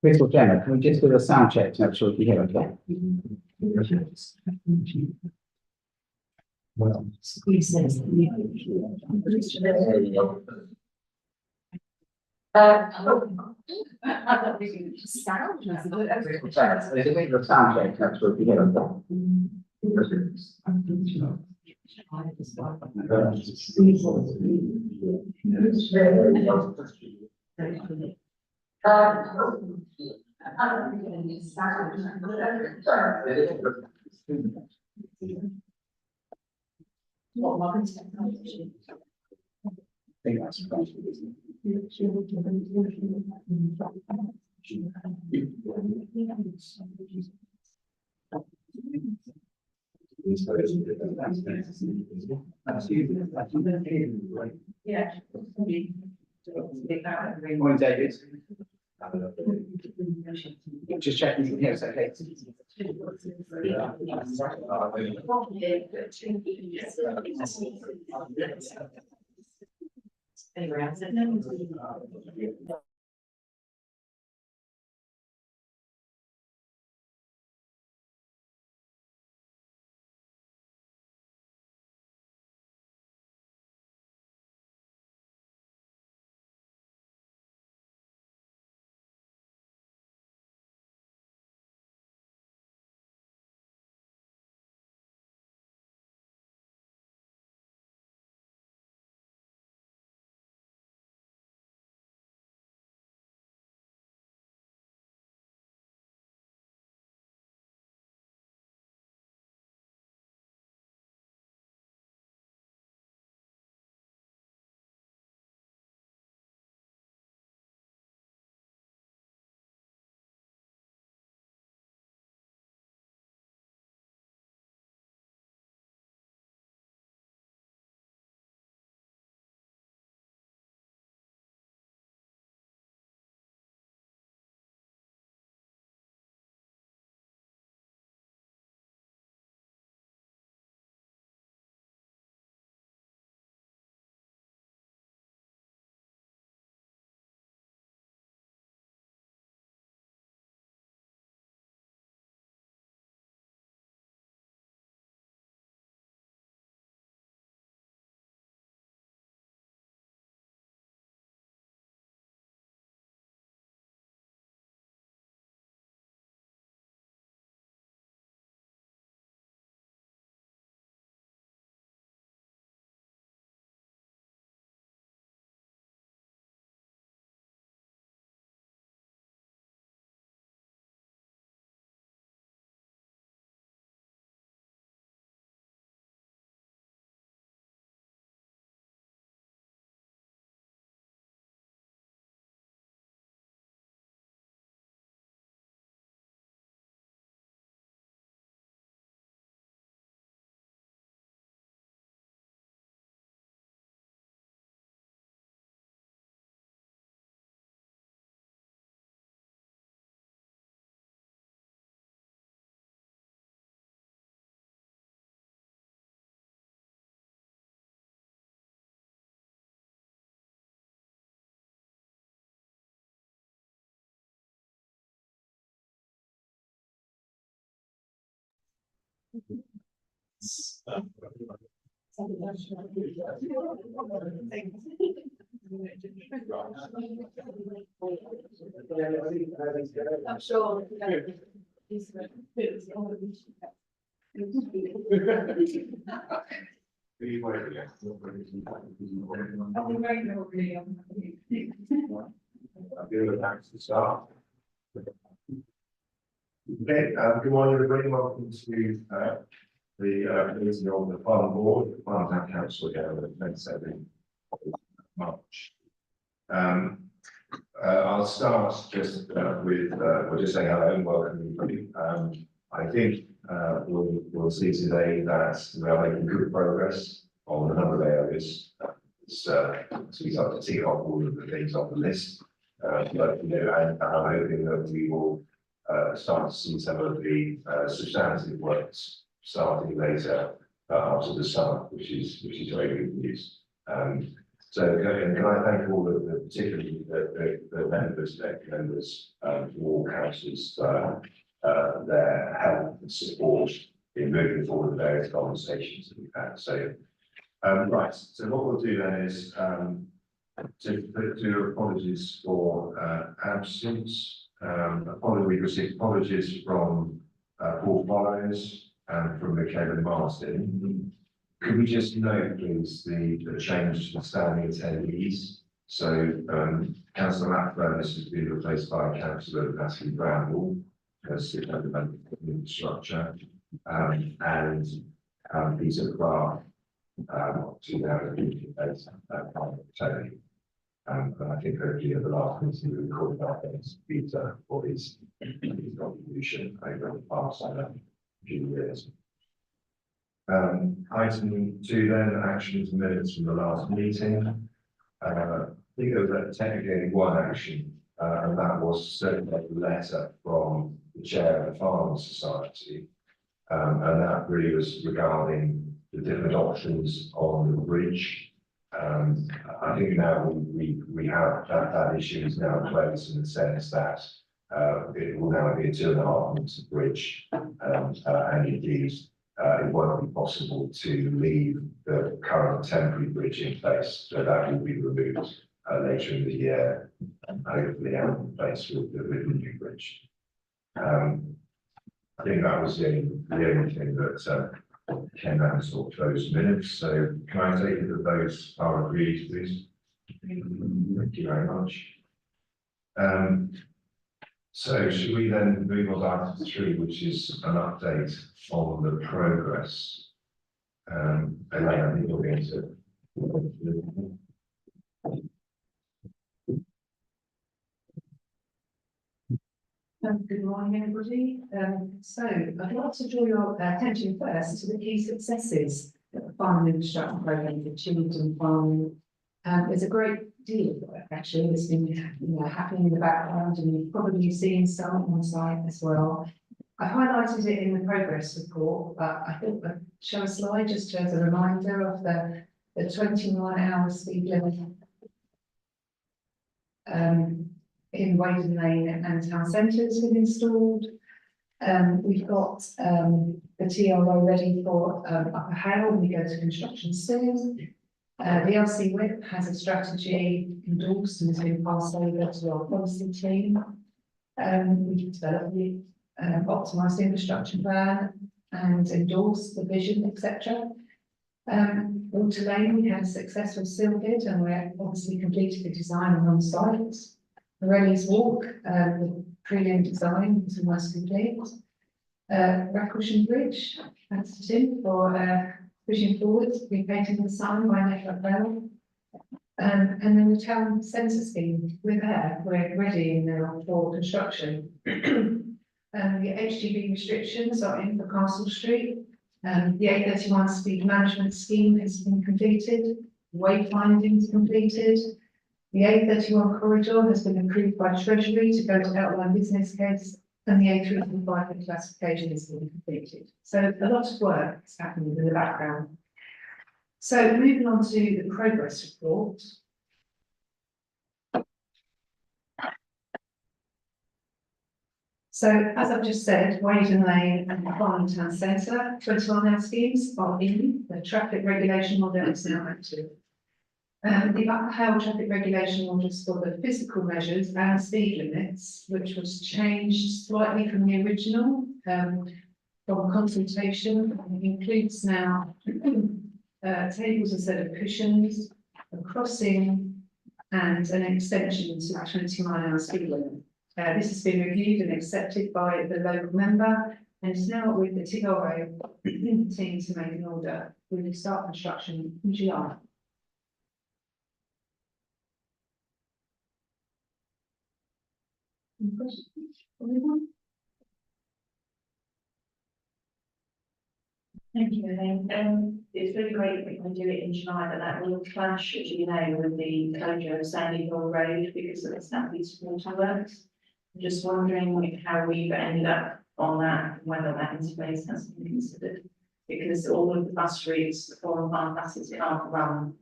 Chris or Gemma, can we just do a sound check to make sure we hear okay? Well, Morning, David. Just checking from here, is that okay? I'm sure. Okay, good morning, everybody. Welcome to the meeting of the Farnham Board, the Farnham Council again on the 27th of March. I'll start just with we're just saying hello and welcome everybody. I think we'll see today that we are making good progress on a number of areas. So we start to tick off all of the things on the list. But you know, and I'm hoping that we will start to see some of the substantive works starting later after the summer, which is very good news. So can I thank all of the, particularly the members, elected members, all councillors, their help and support in moving forward the various conversations that we've had. So, right, so what we'll do then is to do apologies for absence. We received apologies from Paul Follows and from Michaela Marsden. Could we just note, please, the change to standing attendees? So, Councillor Matt Furness has been replaced by Councillor Natalie Bramble as the structure, and Peter Clark to now as Tony. And I think hopefully at the last meeting we recorded our thanks to Peter for his contribution over the past few years. Item 2 then, actions and minutes from the last meeting. I think there was technically only one action, and that was circulate a letter from the chair of the Farnham Society, and that really was regarding the different options on the bridge. I think now we have that issue is now in place in the sense that it will now be a 2.5 metre bridge, and indeed it won't be possible to leave the current temporary bridge in place, so that will be removed later in the year, and hopefully out in place with the new bridge. I think that was the only thing that came out of sort of those minutes. So can I take it that those are agreed, please? Thank you very much. So should we then move on to item 3, which is an update on the progress? Elaine, I think you're going to. Good morning, everybody. So I'd like to draw your attention first to the key successes that the Farnham Infrastructure Programme have achieved in Farnham. There's a great deal of work actually that's been happening in the background, and you've probably seen some on site as well. I highlighted it in the progress report, but I thought I'd show a slide just as a reminder of the 21-hour speed limit in Waden Lane and town centre has been installed. We've got the TRO ready for Upper Hale. We go to construction soon. The LC Whip has a strategy endorsed and has been passed over to our policy team. We've developed the optimised infrastructure plan and endorsed the vision, etc. Water Lane, we had a successful seal bid, and we obviously completed the design and on site. Morelli's Walk, the prelim design is almost complete. Racklesham Bridge, thanks to Tim for pushing forward, repainting the sign by Network Rail. And then the town centre scheme, we're ready now for construction. The HGV restrictions are in for Castle Street. The A31 speed management scheme has been completed. Wayfinding is completed. The A31 corridor has been approved by Treasury to go to outline business case, and the A335 classification has been completed. So a lot of work is happening in the background. So moving on to the progress report. So as I've just said, Waden Lane and Farnham Town Centre 21-hour schemes are in. The traffic regulation model is now active. The Upper Hale traffic regulation orders for the physical measures and speed limits, which was changed slightly from the original, from consultation. It includes now tables instead of cushions, a crossing, and an extension to 29-hour speed limit. This has been reviewed and accepted by the local member, and is now with the TRO team to make an order. We will start construction in July. Any questions? Anyone? Thank you, Elaine. It's really great that we can do it in July, but that will clash, as you know, with the closure of Sandy Hill Road because of the Southeast Waterworks. I'm just wondering how we've ended up on that, whether that interface has been considered. because all of the bus routes, the 4 and 5 buses can't run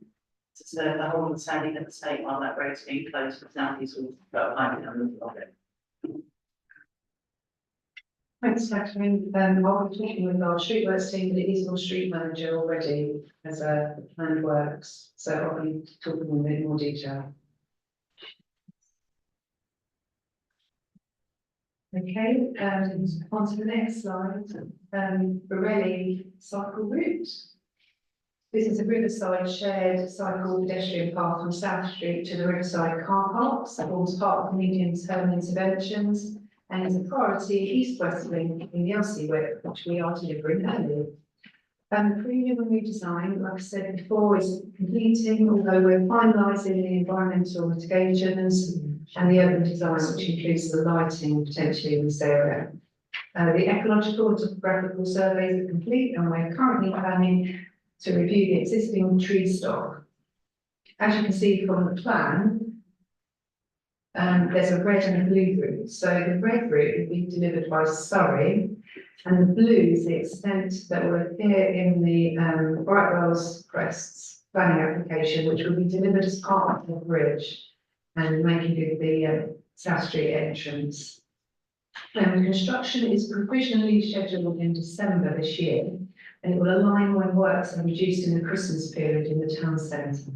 to serve the whole of Sandy at the state while that road's being closed for Southeast will go high down of it. Thanks, Catherine. I'll be talking with our streetworks team, but it is our street manager already as a planned works, so I'll be talking in a bit more detail. Okay, on to the next slide, Borelli cycle route. This is a riverside shared cycle pedestrian path from South Street to the Riverside car parks that forms part of the medium-term interventions and is a priority east-west link in the LC whip, which we are delivering early. The premium redesign, like I said before, is completing, although we're finalising the environmental mitigations and the urban design, which includes the lighting potentially in this area. The ecological and topographical surveys are complete, and we're currently planning to review the existing tree stock. As you can see from the plan, there's a red and a blue route. So the red route will be delivered by Surrey, and the blue is the extent that will appear in the Brightwell's Crests planning application, which will be delivered as part of the bridge and making it the South Street entrance. Construction is provisionally scheduled in December this year, and it will align when works are reduced in the Christmas period in the town centre.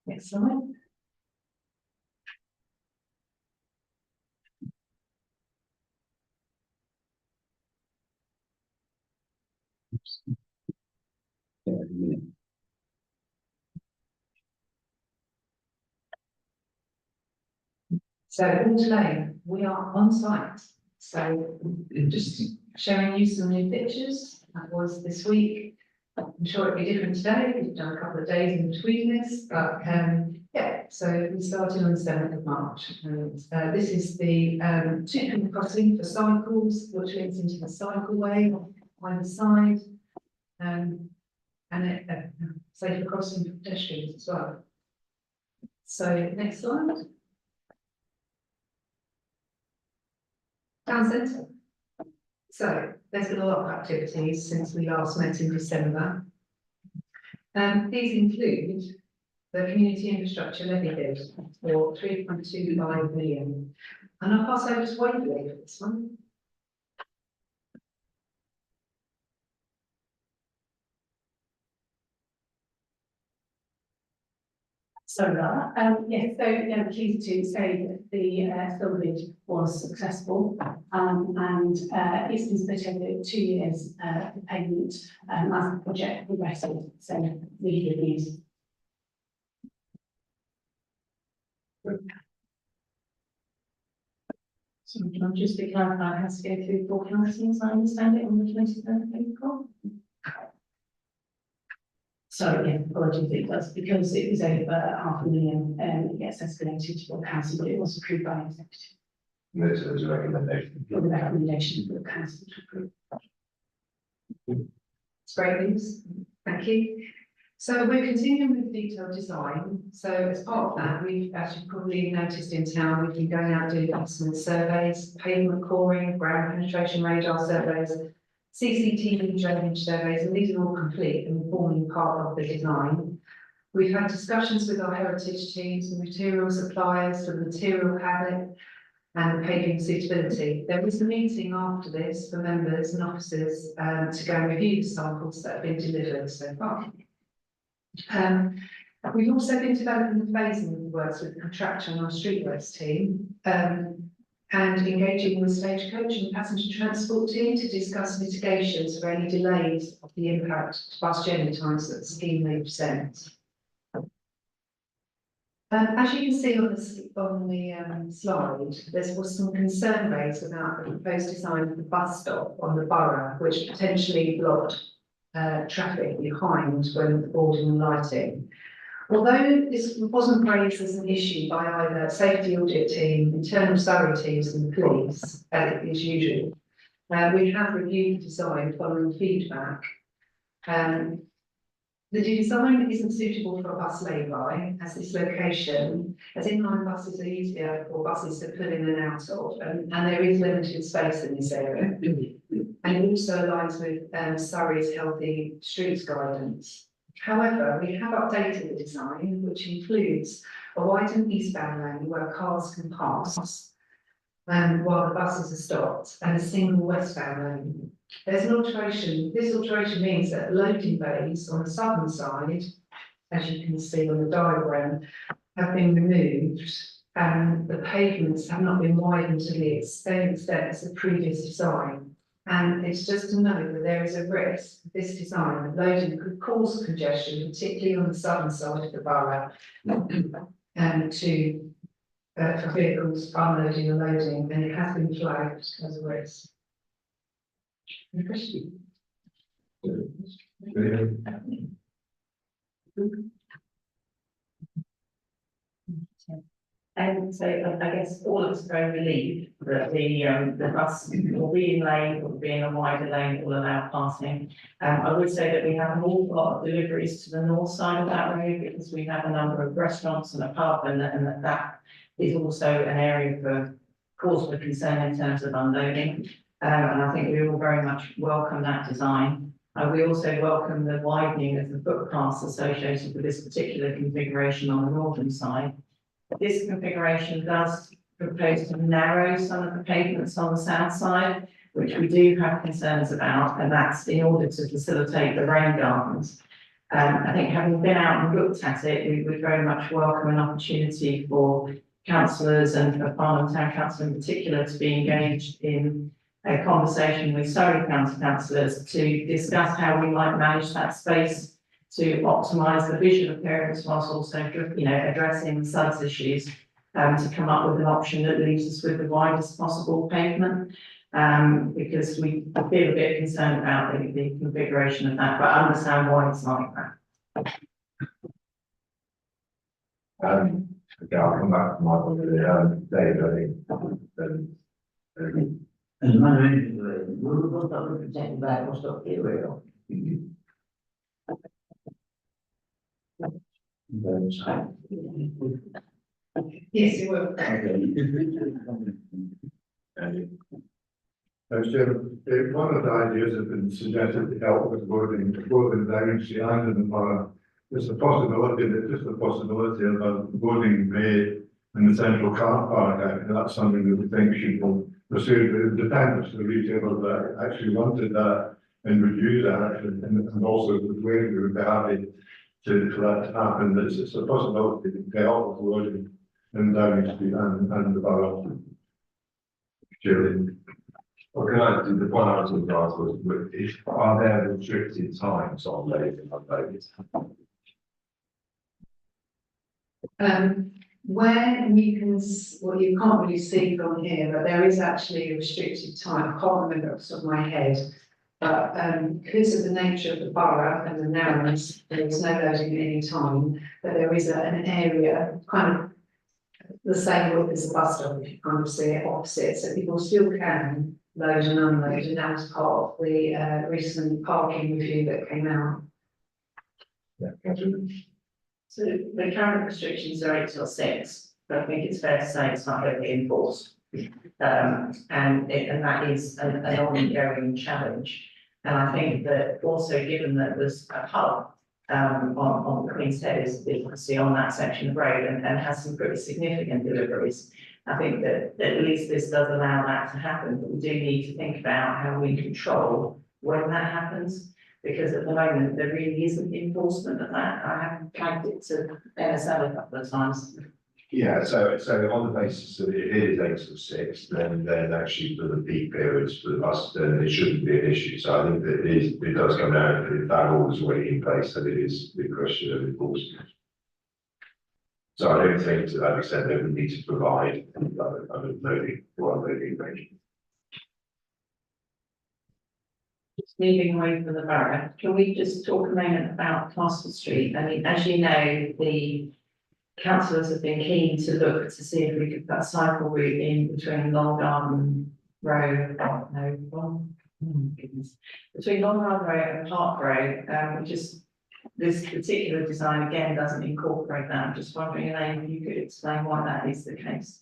Next slide. So Water Lane, we are on site. So just showing you some new pictures. That was this week. I'm sure it'll be different today. We've done a couple of days in between this, but yeah. So we started on the 7th of March. And this is the two crossing for cycles, which links into the cycleway on the side, and a safer crossing for pedestrians as well. So next slide. Town centre. So there's been a lot of activities since we last met in December. These include the community infrastructure levy bid for 3.25 million. And I'll pass over to Waverley for this one. Sorry about that. Yes, so yeah, I'm pleased to say that the film bid was successful, and it's been split over 2 years for payment as the project progresses. So really good news. So can I just be clarified, it has to go through 4 councils, as I understand it, on the 23rd of April? Sorry, again, apologies, it does, because it was over 500,000, it gets escalated to the council, but it was approved by executive. There's a recommendation. For the recommendation for the council to approve. It's great news. Thank you. So we're continuing with detailed design. So as part of that, we've actually probably noticed in town, we've been going out doing customer surveys, pavement coring, ground penetration radar surveys, CCTV drainage surveys, and these are all complete and forming part of the design. We've had discussions with our heritage teams and material suppliers for the material palette and paving suitability. There is a meeting after this for members and officers to go and review the samples that have been delivered so far. We've also been developing the phasing of the works with the contractor and our streetworks team, and engaging with stagecoach and passenger transport team to discuss mitigations for any delays of the impact to bus journey times that the scheme may present. As you can see on the slide, there was some concern raised about the proposed design of the bus stop on the borough, which potentially blocked traffic behind when boarding and lighting. Although this wasn't raised as an issue by either safety audit team, internal Surrey teams and police, as it is usual, we have reviewed the design following feedback. The design isn't suitable for a bus lay-by, as this location, as inline buses are easier for buses to pull in and out of, and there is limited space in this area. And it also aligns with Surrey's healthy streets guidance. However, we have updated the design, which includes a widened eastbound lane where cars can pass while the buses are stopped, and a single westbound lane. There's an alteration. This alteration means that loading bays on the southern side, as you can see on the diagram, have been removed, and the pavements have not been widened to the same extent as the previous design. And it's just to note that there is a risk of this design that loading could cause congestion, particularly on the southern side of the borough, and for vehicles unloading and loading, and it has been flagged as a risk. Any questions? And so I guess all of us are very relieved that the bus will be in lane, will be in a wider lane, that will allow passing. I would say that we have an awful lot of deliveries to the north side of that road, because we have a number of restaurants and a pub, and that is also an area for cause for concern in terms of unloading. And I think we all very much welcome that design. We also welcome the widening of the footpaths associated with this particular configuration on the northern side. This configuration does propose to narrow some of the pavements on the south side, which we do have concerns about, and that's in order to facilitate the rain gardens. I think having been out and looked at it, we would very much welcome an opportunity for councillors and for Farnham Town Council in particular to be engaged in a conversation with Surrey County councillors to discuss how we might manage that space to optimise the visual appearance whilst also, addressing SUDS issues, to come up with an option that leaves us with the widest possible pavement, because we feel a bit concerned about the configuration of that, but understand why it's like that. Okay, I'll come back to my one, David, I think. As a matter of engineering, what's that representing back, what's that area? Yes, it will. One of the ideas that have been suggested to help with voting down the island and borough is the possibility of a voting bay in the central car park. And that's something that we think should be pursued. It depends on the retailer that actually wanted that and would use that, and also the way we would be happy for that to happen. It's a possibility to help with voting in Downing Street and the borough. Julie. Well, can I do the one I was going to ask was, are there restricted times on loading and unloading? Where you can, well, you can't really see from here, but there is actually a restricted time. I can't remember off the top of my head. But because of the nature of the borough and the narrowness, there is no loading at any time. But there is an area kind of the same width as the bus stop, if you kind of see it opposite. So people still can load and unload, and that was part of the recent parking review that came out. Yeah. So the current restrictions are 8 till 6, but I think it's fair to say it's not heavily enforced. And that is an ongoing challenge. And I think that also, given that there's a hub on the Queen's Head, as you can see on that section of road, and has some pretty significant deliveries, I think that at least this does allow that to happen. But we do need to think about how we control when that happens, because at the moment there really isn't enforcement of that. I have flagged it to NSL a couple of times. Yeah, so on the basis that it is 8 till 6, then actually for the peak periods for the bus, then it shouldn't be an issue. So I think that it does come down to that rule is already in place, that it is the question of enforcement. So I don't think to that extent that we need to provide other loading or unloading arrangements. Just moving away from the borough, can we just talk a moment about Castle Street? I mean, as you know, the councillors have been keen to look to see if we could put a cycle route in between Long Garden Road, between Long Garden Road and Park Road, which is this particular design again doesn't incorporate that. I'm just wondering, Elaine, if you could explain why that is the case.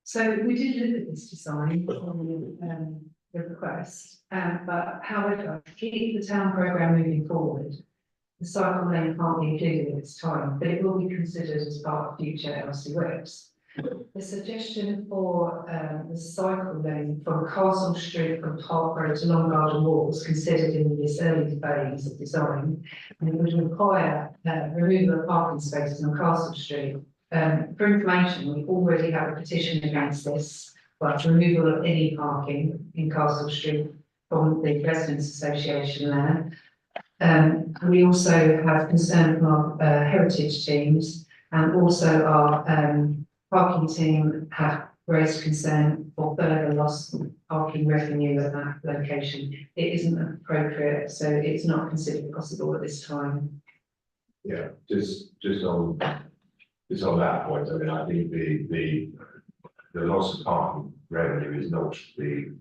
So we did look at this design on the request, but however, to keep the town programme moving forward, the cycle lane can't be included at this time, but it will be considered as part of future LC works. The suggestion for the cycle lane from Castle Street from Park Road to Long Garden Wall was considered in this early phase of design, and it would require removal of parking spaces on Castle Street. For information, we already have a petition against this, but removal of any parking in Castle Street from the Residents Association there. We also have concern from our heritage teams, and also our parking team have raised concern for further loss of parking revenue at that location. It isn't appropriate, so it's not considered possible at this time. Yeah, just on that point, I mean, I think the loss of parking revenue is not the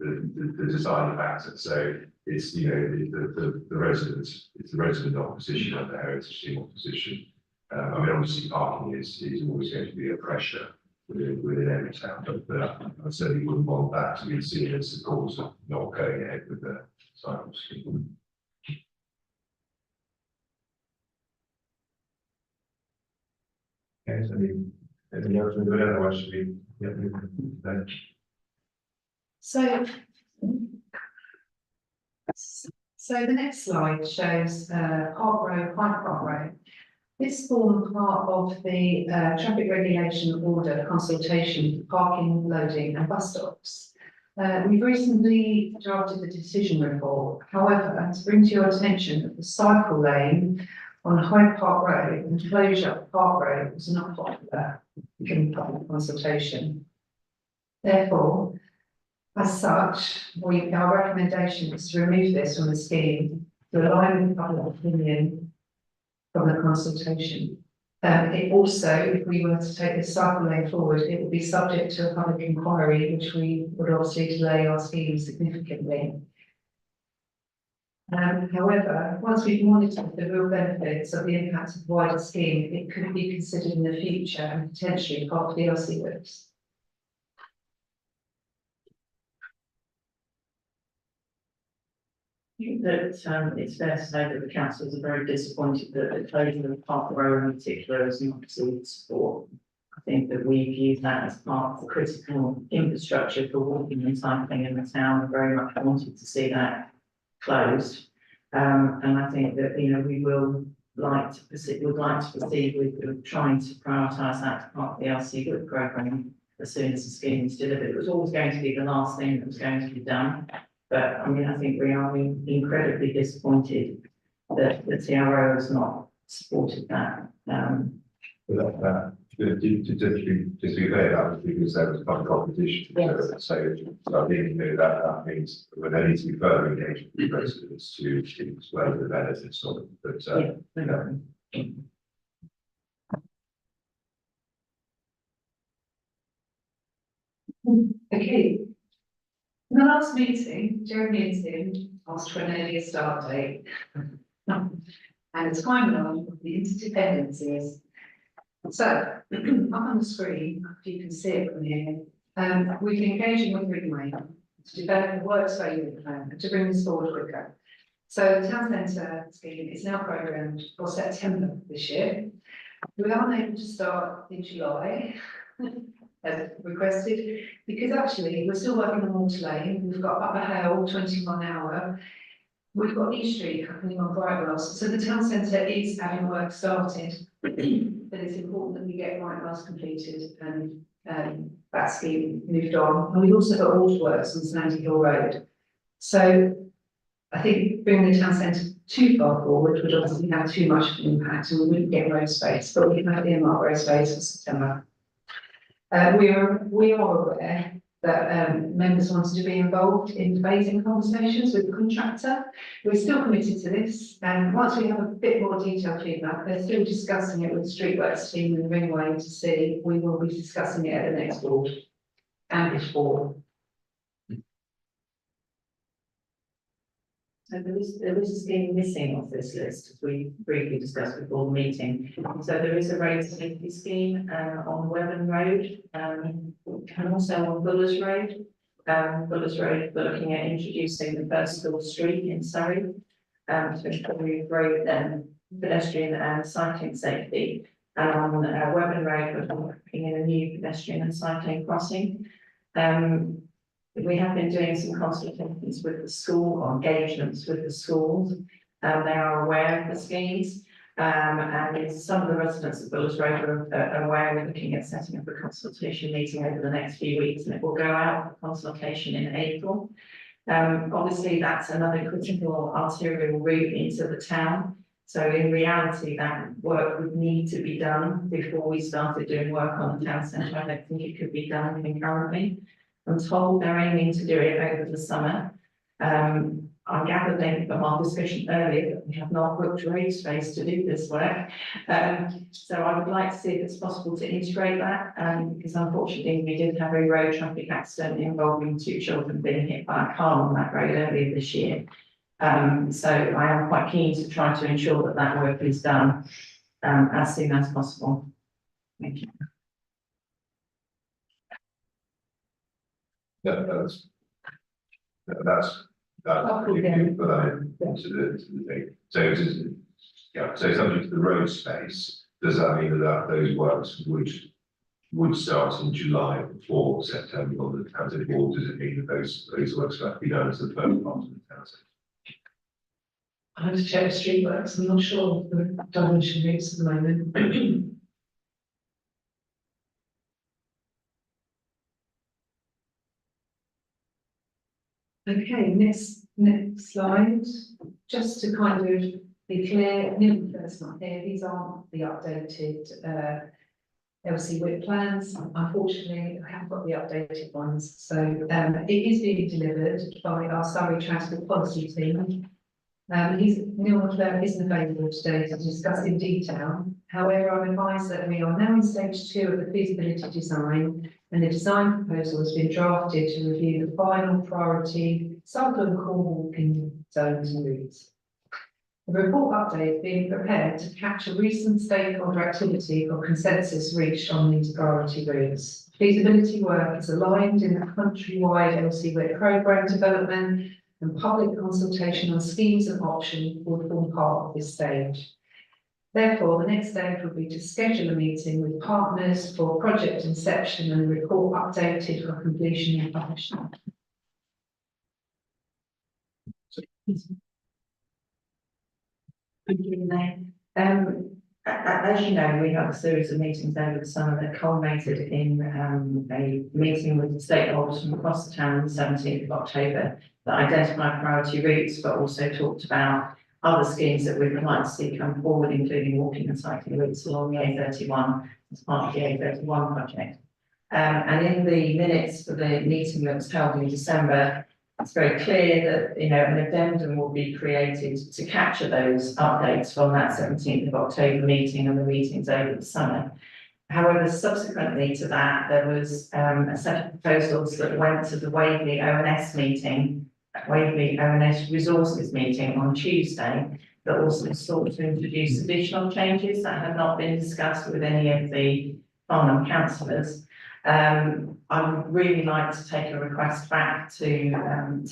deciding factor. So it's, you know, the residents, it's the resident opposition and the heritage team opposition. I mean, obviously parking is always going to be a pressure within every town, but I certainly wouldn't want that to be seen as the cause of not going ahead with the cycle scheme. Okay, so anything else we do, otherwise should we get moving? So the next slide shows Park Road, Hyde Park Road. This formed part of the traffic regulation order consultation for parking, loading and bus stops. We've recently drafted the decision report. However, to bring to your attention that the cycle lane on Hyde Park Road and closure of Park Road was not popular in public consultation. Therefore, as such, our recommendation is to remove this from the scheme to align with public opinion from the consultation. It also, if we were to take this cycle lane forward, it would be subject to a public inquiry, which we would obviously delay our scheme significantly. However, once we've monitored the real benefits of the impact of the wider scheme, it could be considered in the future and potentially part of the LC works. I think that it's fair to say that the councillors are very disappointed that the closure of Park Row in particular has not received support. I think that we view that as part of the critical infrastructure for walking and cycling in the town, and very much wanted to see that closed. And I think that, you know, we would like to proceed with trying to prioritise that as part of the LC Group programme as soon as the scheme is delivered. It was always going to be the last thing that was going to be done. But I mean, I think we are incredibly disappointed that the TRO has not supported that. Just to be fair, that was because there was public competition. Yes. So I think, you know, that means that there needs to be further engagement with residents to explain the benefits of it. But Okay. In the last meeting, Jeremy Meeting asked for an earlier start date. And the timeline of the interdependencies. So, up on the screen, if you can see it from here, we've been engaging with Ringway to develop a works value plan to bring this forward quicker. So the town centre scheme is now programmed for September this year. We aren't able to start in July, as requested, because actually we're still working on Water Lane. We've got Upper Hale, 21 hour. We've got East Street happening on Brightwells. So the town centre is having work started. But it's important that we get Brightwells completed and that scheme moved on. And we've also got waterworks on Sandy Hill Road. So I think bringing the town centre too far forward would obviously have too much of an impact and we wouldn't get road space, but we can have earmarked road space for September. We are aware that members wanted to be involved in phasing conversations with the contractor. We're still committed to this, and once we have a bit more detailed feedback, they're still discussing it with the Streetworks team and Ringway to see. We will be discussing it at the next board and before. So there is a scheme missing off this list, as we briefly discussed before the meeting. So there is a road safety scheme on Webburn Road, and also on Bullers Road. Bullers Road, we're looking at introducing the first school street in Surrey to improve road pedestrian and cycling safety. And on Webburn Road, we're looking at a new pedestrian and cycling crossing. We have been doing some consultations with the school, or engagements with the schools. They are aware of the schemes. And some of the residents of Bullers Road are aware we're looking at setting up a consultation meeting over the next few weeks, and it will go out for consultation in April. Obviously, that's another critical arterial route into the town. So in reality, that work would need to be done before we started doing work on the town centre. I don't think it could be done concurrently. I'm told they're aiming to do it over the summer. I gather then from our discussion earlier that we have not booked road space to do this work. So I would like to see if it's possible to integrate that, because unfortunately we did have a road traffic accident involving 2 children being hit by a car on that road earlier this year. So I am quite keen to try to ensure that that work is done as soon as possible. Thank you. That's really good for that to the thing. So it is, yeah, so subject to the road space, does that mean that those works would start in July before September on the town centre, or does it mean that those works have to be done as the first part of the town centre? I have to check the street works. I'm not sure of the dimension routes at the moment. Okay, next slide. Just to kind of be clear, that's not here. These aren't the updated LC WIP plans. Unfortunately, I haven't got the updated ones. So it is being delivered by our Surrey Transport Policy team. Neil McClure isn't available today to discuss in detail. However, I'm advised that we are now in stage 2 of the feasibility design, and the design proposal has been drafted to review the final priority cycle and core walking zones and routes. The report update is being prepared to capture recent stakeholder activity or consensus reached on these priority routes. Feasibility work is aligned in the countrywide LCWIP programme development, and public consultation on schemes and options will form part of this stage. Therefore, the next stage will be to schedule a meeting with partners for project inception and report updated for completion and publishing. Thank you, Renee. As you know, we had a series of meetings over the summer that culminated in a meeting with the stakeholders from across the town on the 17th of October that identified priority routes, but also talked about other schemes that we would like to see come forward, including walking and cycling routes along the A31 as part of the A31 project. And in the minutes for the meeting that was held in December, it's very clear that, an addendum will be created to capture those updates from that 17th of October meeting and the meetings over the summer. However, subsequently to that, there was a set of proposals that went to the Waverley ONS meeting, Waverley ONS resources meeting on Tuesday, that also sought to introduce additional changes that had not been discussed with any of the Farnham councillors. I would really like to take a request back to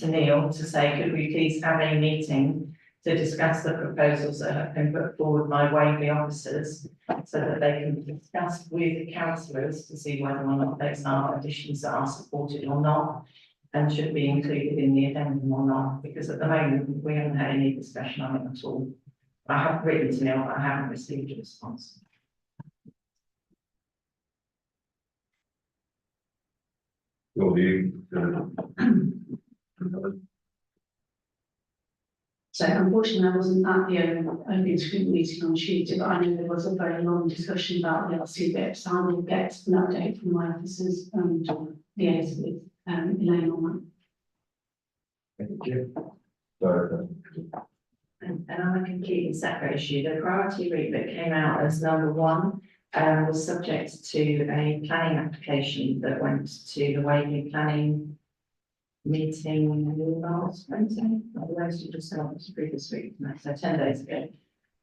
Neil to say, could we please have a meeting to discuss the proposals that have been put forward by Waverley officers, so that they can be discussed with councillors to see whether or not those are additions that are supported or not, and should be included in the addendum or not, because at the moment we haven't had any discussion on it at all. I have written to Neil, but I haven't received a response. Will you? So unfortunately, I wasn't at the open scrutiny meeting on Tuesday, but I know there was a very long discussion about the LCBIP, so I will get an update from my officers and liaise with Elaine on that. Thank you. And on a completely separate issue, the priority route that came out as number 1 was subject to a planning application that went to the Waverley Planning meeting last Wednesday, otherwise you just started the previous week, so 10 days ago.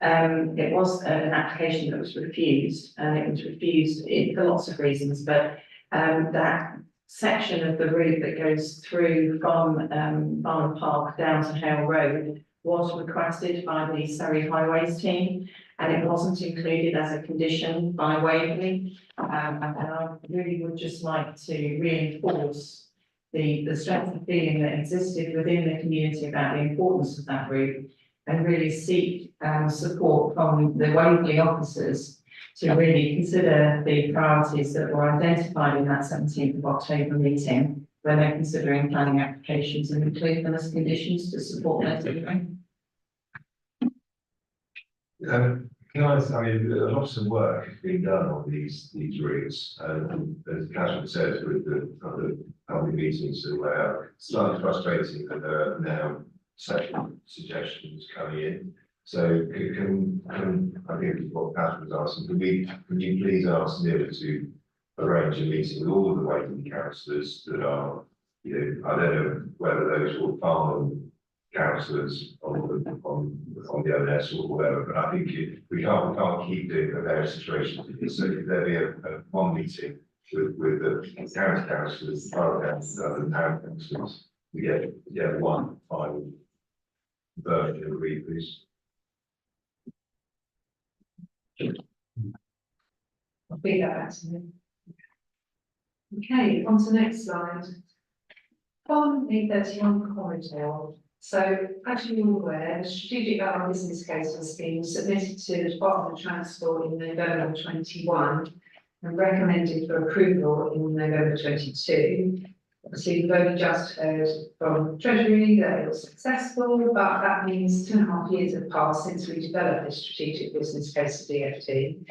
It was an application that was refused, and it was refused for lots of reasons, but that section of the route that goes through from Farnham Park down to Hale Road was requested by the Surrey Highways team, and it wasn't included as a condition by Waverley. And I really would just like to reinforce the strength of feeling that existed within the community about the importance of that route, and really seek support from the Waverley officers to really consider the priorities that were identified in that 17th of October meeting when they're considering planning applications, and include them as conditions to support their delivering. Can I mean, lots of work has been done on these routes, and as Catherine says, with the public meetings that were slightly frustrating that there are now second suggestions coming in. So can I think what Catherine was asking, can you please ask Neil to arrange a meeting with all of the Waverley councillors that are, you know, I don't know whether those were Farnham councillors on the ONS or whatever, but I think we can't keep doing the various situations. So if there be a one meeting with the county councillors, borough councillors, and town councillors, we get one final version of the please. I'll feed that back to you. Okay, on to the next slide. On the 31 corridor. So, as you're all aware, the strategic outline business case has been submitted to the Department of Transport in November 21 and recommended for approval in November 22. Obviously, we've only just heard from Treasury that it was successful, but that means 2.5 years have passed since we developed this strategic business case for DFT.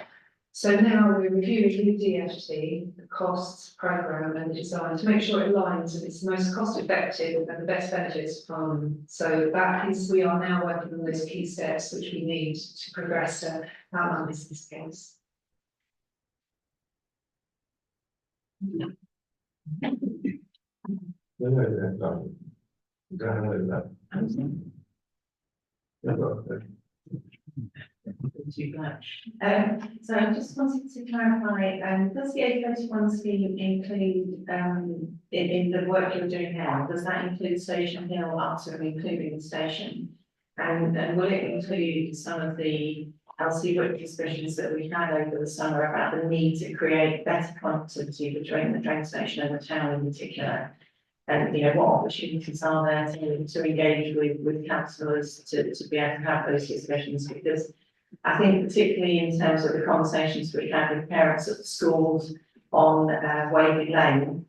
So now we're reviewing with DFT the costs, programme and the design to make sure it aligns and it's the most cost effective and the best benefits from. So that is, we are now working on those key steps which we need to progress to outline business case. Too much. So I just wanted to clarify, does the A31 scheme include, in the work you're doing now, does that include Station Hill up to and including the station? And will it include some of the LC discussions that we had over the summer about the need to create better connectivity between the train station and the town in particular? And, you know, what opportunities are there to engage with councillors to be able to have those discussions? Because I think particularly in terms of the conversations we had with parents at the schools on Waverley Lane,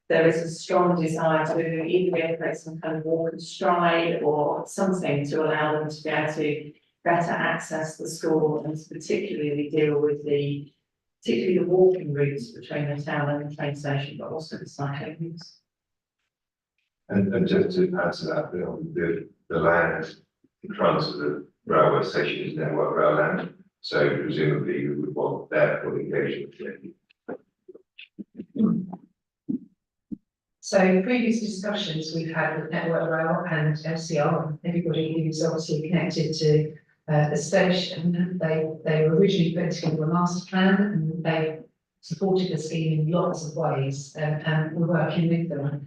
there is a strong desire to either be able to create some kind of walk and stride or something to allow them to be able to better access the school and to particularly deal with particularly the walking routes between the town and the train station, but also the cycling routes. And just to add to that, the land in front of the railway station is Network Rail land, so presumably we would want their full engagement. So in previous discussions we've had with Network Rail and MCR, everybody who's obviously connected to the station, they were originally put together a master plan and they supported the scheme in lots of ways, and we're working with them.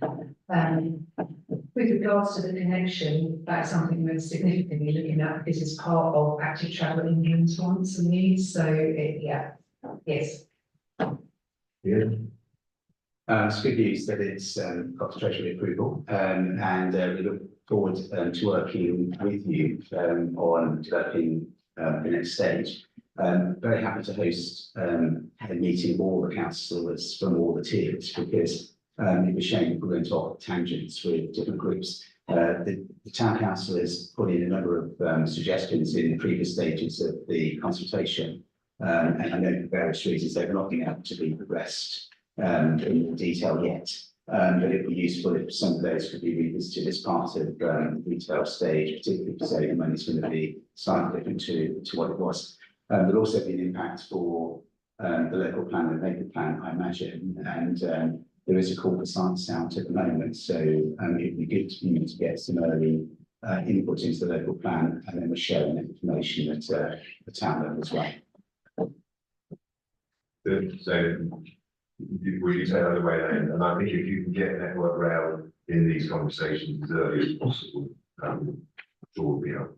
With regards to the connection, that's something we're significantly looking at because it's part of active travel in England's wants and needs. So yes. Yeah. It's good news that it's got the Treasury approval, and we look forward to working with you on developing the next stage. Very happy to host a meeting of all the councillors from all the tiers because it was showing that we're going to off tangents with different groups. The town council has put in a number of suggestions in the previous stages of the consultation, and I know for various reasons they've not been able to be progressed in detail yet. But it would be useful if some of those could be revisited as part of the retail stage, particularly for say when it's going to be slightly different to what it was. There'll also be an impact for the local plan and the maker plan, I imagine, and there is a call for science out at the moment, so it'd be good for you to get some early input into the local plan, and then we're sharing that information at the town level as well. So would you say other way then? And I think if you can get Network Rail in these conversations as early as possible, it will be helpful.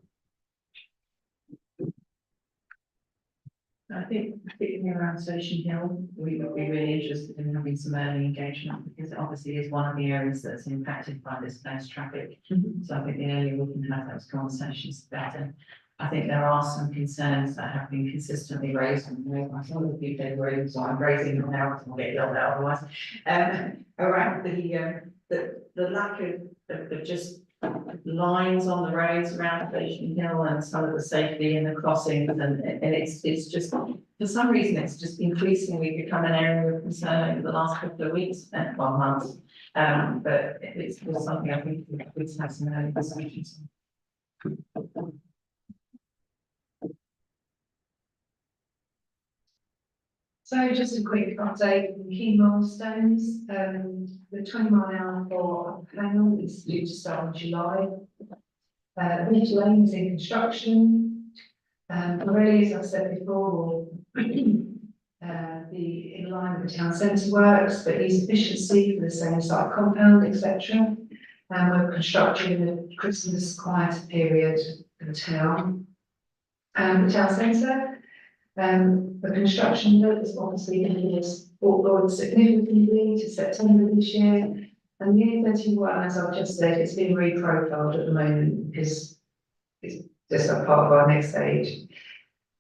I think particularly around Station Hill, we would be really interested in having some early engagement because it obviously is one of the areas that's impacted by this close traffic. So I think the earlier we can have those conversations, the better. I think there are some concerns that have been consistently raised, and some of the people in the room, so I'm raising them now, because I'll get yelled at otherwise. Around the lack of just lines on the roads around Station Hill and some of the safety in the crossings, and it's just, for some reason, it's just increasingly become an area of concern over the last couple of weeks, well, months. But it's something I think we could have some early discussions on. So just a quick update on key milestones. The 20 mile an hour for Farnham is due to start in July. Ridge Lane is in construction. Already, as I've said before, will be in line with the town centre works, but use efficiency for the same site compound, etc. And we're constructing the Christmas quiet period for the town. The town centre. The construction work is obviously brought forward significantly to September this year. And the A31, as I've just said, it's been reprofiled at the moment because it's just a part of our next stage.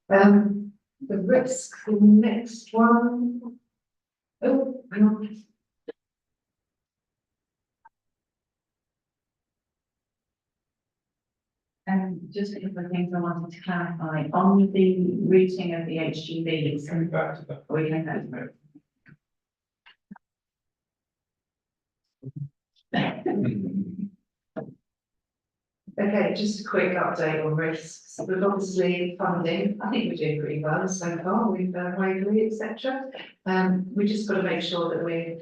The risk for the next one. Oh, hang on. Just a couple of things I wanted to clarify on the routing of the HGVs. Coming back to that. We can go Okay, just a quick update on risks. We've obviously funding, I think we're doing pretty well so far with Waverley, etc. We just got to make sure that we're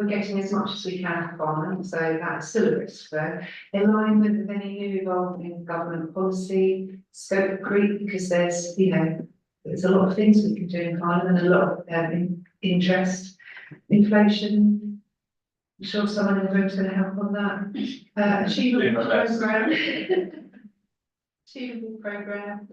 getting as much as we can from Farnham, so that's still a risk there. In line with any new evolving government policy, scope creep, because there's a lot of things we can do in Farnham and a lot of interest, inflation. I'm sure someone in the room is going to help on that. Achievable programme. Achievable programme.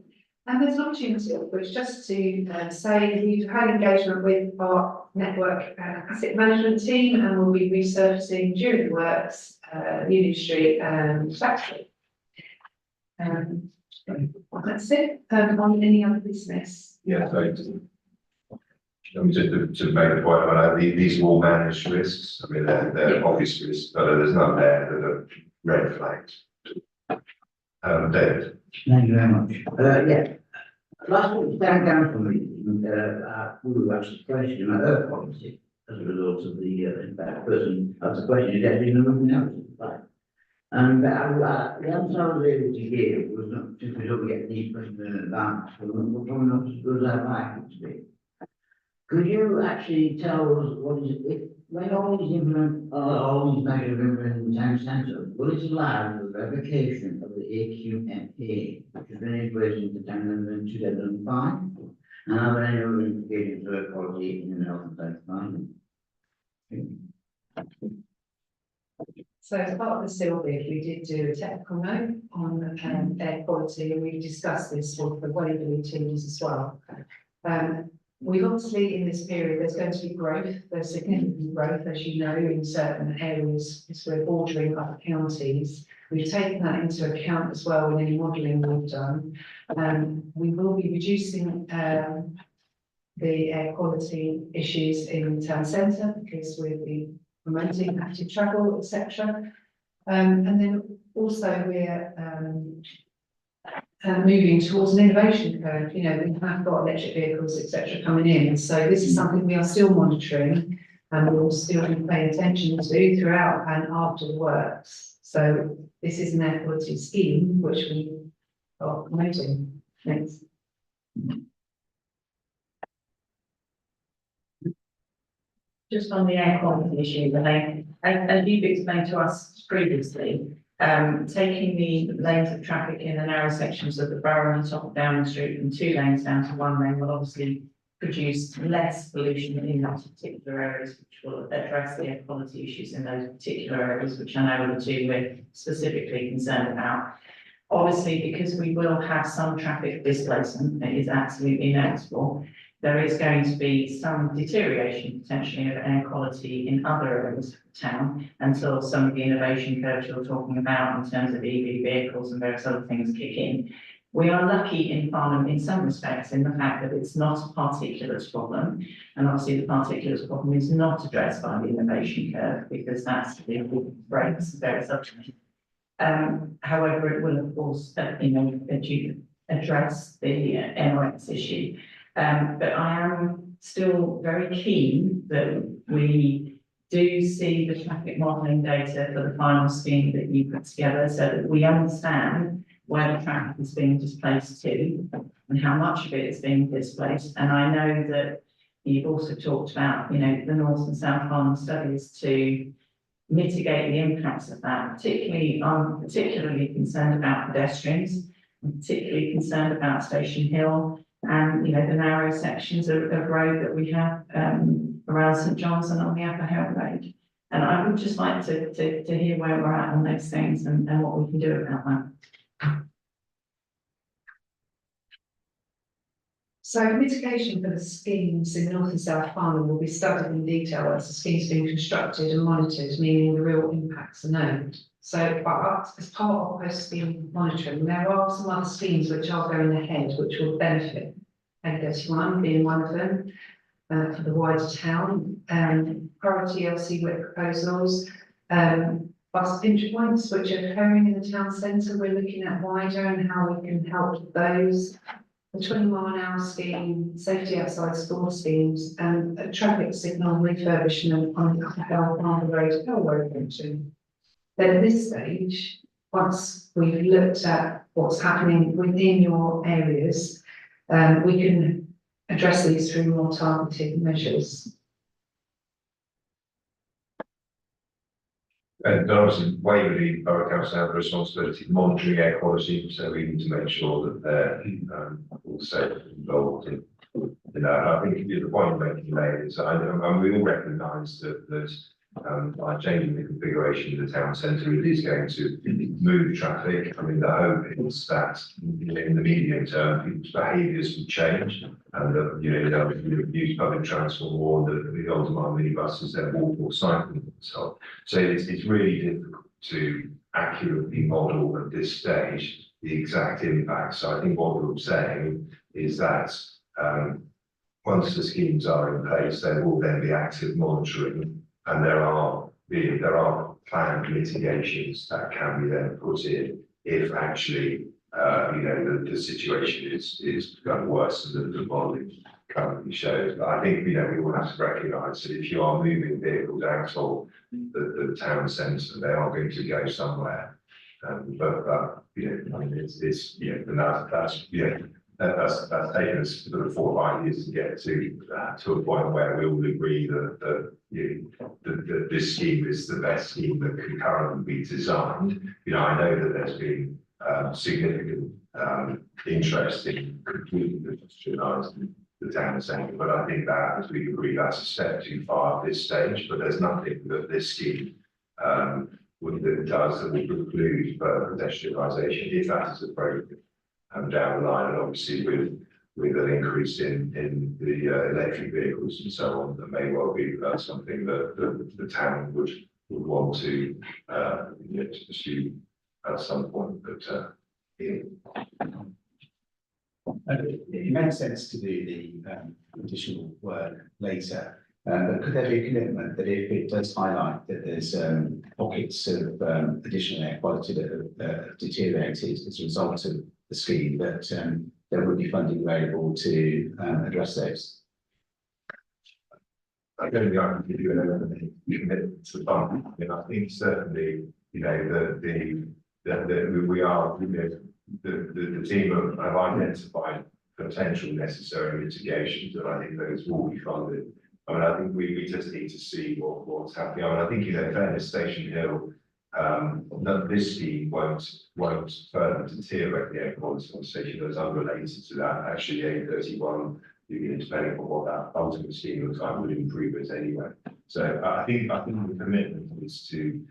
And there's an opportunity, which just to say, we've had engagement with our network asset management team, and we'll be resurfacing during the works, Union Street and Factory. That's it. On any other business? Yeah, so just to make the point, I mean, these are all managed risks. I mean, they're obvious risks, but there's none there that are red flags. David. Thank you very much. Yeah. Last week, down council meeting, we were asked a question about earth policy as a result of the person asked the question, is there been nothing else? And the answer I was able to give was not just we don't get these questions in advance, but probably not as good as I'd like it to be. Could you actually tell us what is it, when all these measures are in the town centre, will it allow the revocation of the AQMA, which has been in place since the town in 2005? And are there any other implications for air quality in the health and safety environment? So as part of the seal bid, we did do a technical note on air quality, and we discussed this with the Waverley teams as well. We've obviously, in this period, there's going to be growth, there's significant growth, as you know, in certain areas, as we're bordering other counties. We've taken that into account as well in any modelling we've done. We will be reducing the air quality issues in the town centre because we'll be promoting active travel, etc. And then also we're moving towards an innovation curve. We have got electric vehicles, etc., coming in. So this is something we are still monitoring and we'll still be paying attention to throughout and after the works. So this is an air quality scheme which we are promoting. Thanks. Just on the air quality issue, Renee, as you've explained to us previously, taking the lanes of traffic in the narrow sections of the borough on the top of Downing Street from 2 lanes down to 1 lane will obviously produce less pollution in those particular areas, which will address the air quality issues in those particular areas, which I know are the two we're specifically concerned about. Obviously, because we will have some traffic displacement, it is absolutely inevitable. There is going to be some deterioration potentially of air quality in other areas of the town until some of the innovation curves you're talking about in terms of EV vehicles and various other things kick in. We are lucky in Farnham in some respects in the fact that it's not a particulates problem. And obviously the particulates problem is not addressed by the innovation curve because that's the brakes and various other things. However, it will of course, address the NOx issue. But I am still very keen that we do see the traffic modelling data for the final scheme that you put together so that we understand where the traffic is being displaced to and how much of it is being displaced. And I know that you've also talked about, the North and South Farnham studies to mitigate the impacts of that, particularly, I'm particularly concerned about pedestrians, I'm particularly concerned about Station Hill and, the narrow sections of road that we have around St John's and on the Upper Hill Road. And I would just like to hear where we're at on those things and what we can do about that. So mitigation for the schemes in North and South Farnham will be studied in detail as the schemes being constructed and monitored, meaning the real impacts are known. So, but as part of post-scheme monitoring, there are some other schemes which are going ahead, which will benefit A31 being one of them, for the wider town, priority LC WIP proposals, bus pinch points, which are occurring in the town centre. We're looking at wider and how we can help with those. The 20-mile-an-hour scheme, safety outside school schemes, and a traffic signal refurbishment on the Upper Hill Road junction. Then at this stage, once we've looked at what's happening within your areas, we can address these through more targeted measures. And obviously, Waverley Borough Council have a responsibility for monitoring air quality, so we need to make sure that they're also involved in that. I think the point you're making there is, and we all recognise that by changing the configuration of the town centre, it is going to move traffic. I mean, the hope is that in the medium term, people's behaviours will change, and that you use public transport more, the on-demand minibuses, then walk or cycle and so on. So it's really difficult to accurately model at this stage the exact impact. So I think what we're saying is that once the schemes are in place, there will then be active monitoring, and there are planned mitigations that can be then put in if actually the situation is becoming worse than the modelling currently shows. But I think we all have to recognise that if you are moving vehicles out of the town centre, they are going to go somewhere. But I mean, that's taken us sort of 4 or 5 years to get to a point where we all agree that this scheme is the best scheme that can currently be designed. I know that there's been significant interest in completely industrialising the town centre, but I think that, as we agree, that's a step too far at this stage. But there's nothing that this scheme that does that will preclude further pedestrianisation if that is appropriate down the line, and obviously with an increase in the electric vehicles and so on, that may well be something that the town would want to pursue at some point. But it makes sense to do the additional work later. But could there be a commitment that if it does highlight that there's pockets of additional air quality that have deteriorated as a result of the scheme, that there would be funding available to address those? I don't think I can give you an commitment to fund. I mean, I think certainly, we are, the team have identified potential necessary mitigations, and I think those will be funded I mean, I think we just need to see what's happening. I mean, I think, you know, in fairness, Station Hill, that this scheme won't further deteriorate the air quality on the station. That's unrelated to that. Actually, A31, depending on what that ultimate scheme looks like, would improve it anyway. So I think the commitment is to